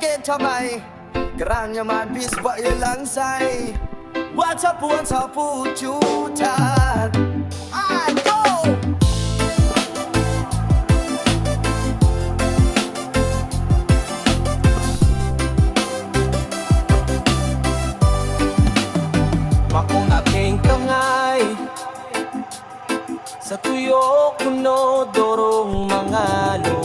get to my grania my bis ba ilang say what's up once I put you tight I go Makong aking kangay sa tuyo kuno dorong mangalo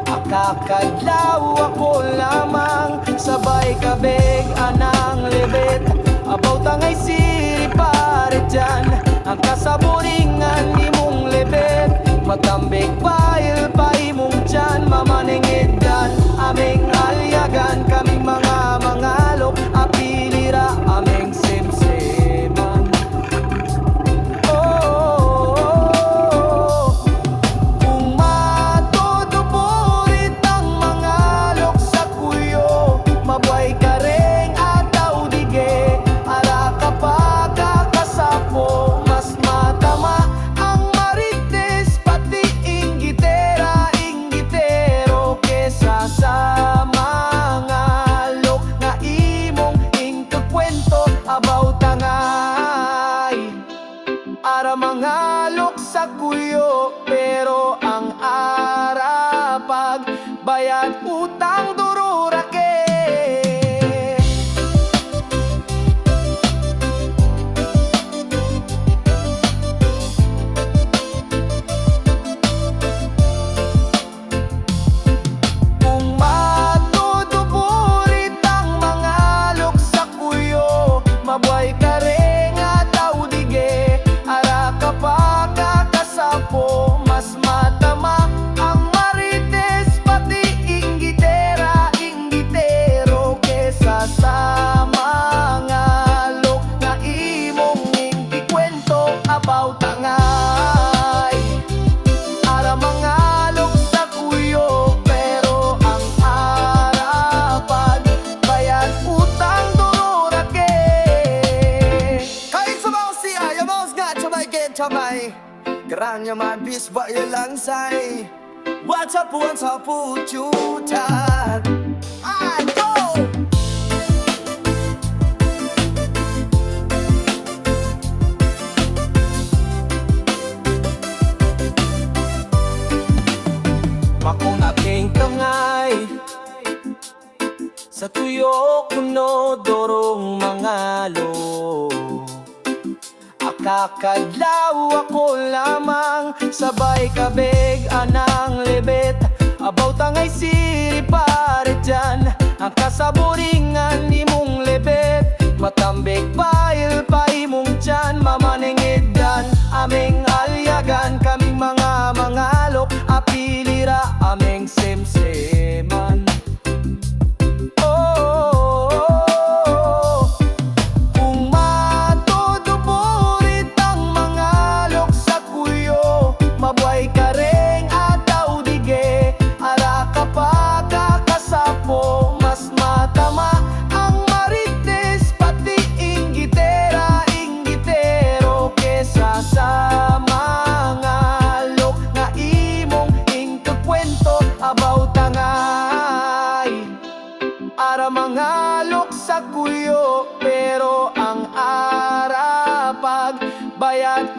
Akakadlaw ako lamang sabay kabeg anang lebet Abaw tangay siri pare dyan ang kasaburingan ni mong lebet Matambig pail pa imong dyan mamaningiddan aming alyagan kaming mga mangalok apilira aming simsiman Kung matutupurit ang mangalok sa kuyo mabuhay ka ring ataw dige ara ka pa kakasapo mas matama ang marites pati inggitera inggitero kesa sa mangalok na imong ingkakwento abaw tangay ara mangalok sa kuyo pero ang ara pag bayad utang dururake Kung matutupurit ang mangalok sa kuyo mabuhay ka ring ataw dige ara ka pa kakasapo mas matama ang marites pati inggitera inggitero kesa sa mangalok na imong ingkikwento abaw tangay ara mangalok sa kuyo pero ang arapan bayad utang dururake kahit sa mga siya yung mga nga to my get to my grania my bis ba ilang say what's up once I put you tight I go Makong aking kangay sa tuyo kuno dorong mangalo Akakadlaw ako lamang sabay kabeg anang lebet Abaw tangay siri pare dyan ang kasaburingan ni mong lebet Matambig pail pa imong dyan mamaningiddan aming alyagan kaming mga mangalok apilira aming simsiman Kung matutupurit ang mangalok sa kuyo mabuhay ka ring ataw dige ara ka pa kakasapo mas matama ang marites pati inggitera inggitero kesa sa mangalok na imong ingkakwento abaw tangay ara mangalok sa kuyo pero ang ara pag bayad